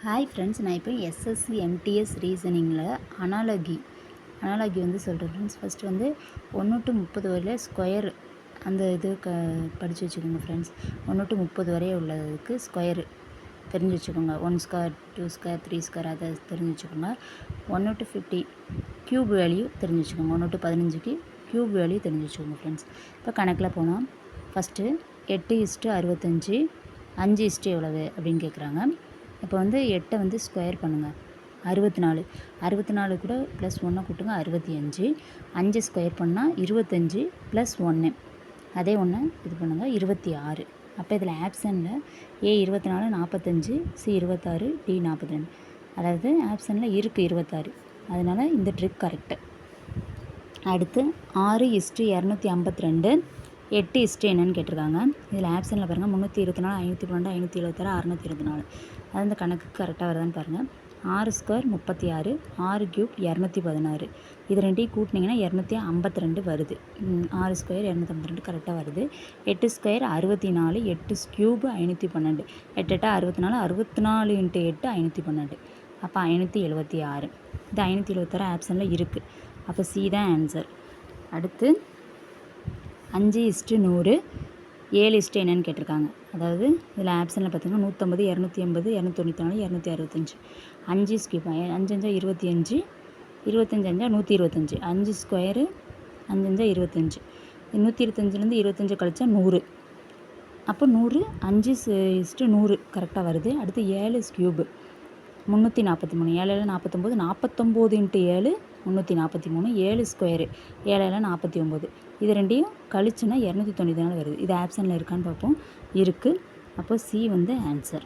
Hi friends, நான் இப்போ SSC MTS ரீசனிங்கில் analogy வந்து சொல்கிறேன் ஃப்ரெண்ட்ஸ். ஃபஸ்ட்டு வந்து 1 to 30 வரையில் ஸ்கொயர் அந்த இது படித்து வச்சுக்கோங்க ஃப்ரெண்ட்ஸ். 1 to 30 வரை உள்ளதுக்கு ஸ்கொயர் தெரிஞ்சு வச்சுக்கோங்க. 1 ஸ்கொயர், 2 ஸ்கொயர், 3 ஸ்கொயர் அதை தெரிஞ்சு வச்சுக்கோங்க. 1 to 50 க்யூப் வேல்யூ தெரிஞ்சு வச்சுக்கோங்க. 1 to 15க்கு க்யூப் வேல்யூ தெரிஞ்சு வச்சுக்கோங்க ஃப்ரெண்ட்ஸ். இப்போ கணக்கில் போனால் ஃபஸ்ட்டு 8:65 5 எவ்வளவு அப்படின்னு கேட்குறாங்க. இப்போ வந்து 8 வந்து ஸ்கொயர் பண்ணுங்கள். 64 கூட ப்ளஸ் 1 கூட்டுங்க 65. 5 ஸ்கொயர் பண்ணால் 25 ப்ளஸ் 1 அதே 1 இது பண்ணுங்கள் 26. அப்போ இதில் ஆப்ஷனில் ஏ 24, 45, சி 26, டி 42. அதாவது ஆப்ஷனில் இருக்குது 26. அதனால் இந்த ட்ரிக் கரெக்டு. அடுத்து 6:252 8 என்னன்னு கேட்டிருக்காங்க. இதில் ஆப்ஷனில் பாருங்கள் 324, 512, 576, 624. அது இந்த கணக்கு கரெக்டாக வருதான்னு பாருங்கள். 6 ஸ்கொயர் 36, 6 க்யூப் 216. இது ரெண்டையும் கூட்டினீங்கன்னா 252 வருது. 6 ஸ்கொயர் 252 கரெக்டாக வருது. 8 ஸ்கொயர் 64, 8 க்யூப் 512. 8 8 64, 64 × 8 512. அப்போ 576. இது 576 ஆப்ஷனில் இருக்குது. அப்போ சி தான் ஆன்சர். அடுத்து 5:100 7 என்னன்னு கேட்டிருக்காங்க. அதாவது இதில் ஆப்ஷனில் பார்த்தீங்கன்னா 150, 280, 294, 265. 5 ஸ்கியூப் 5 5 25, 25 5 125. 5 ஸ்கொயரு 5 5 25. 125லேருந்து 25 கழிச்சா 100. அப்போ 100 5:100 கரெக்டாக வருது. அடுத்து 7 ஸ்கியூப் 343. 7 49, 49 × 7 343. 7 ஸ்கொயரு 7 49. இது ரெண்டையும் கழிச்சுன்னா 294 வருது. இது ஆப்ஷனில் இருக்கான்னு பார்ப்போம். இருக்குது. அப்போ சி வந்து ஆன்சர்.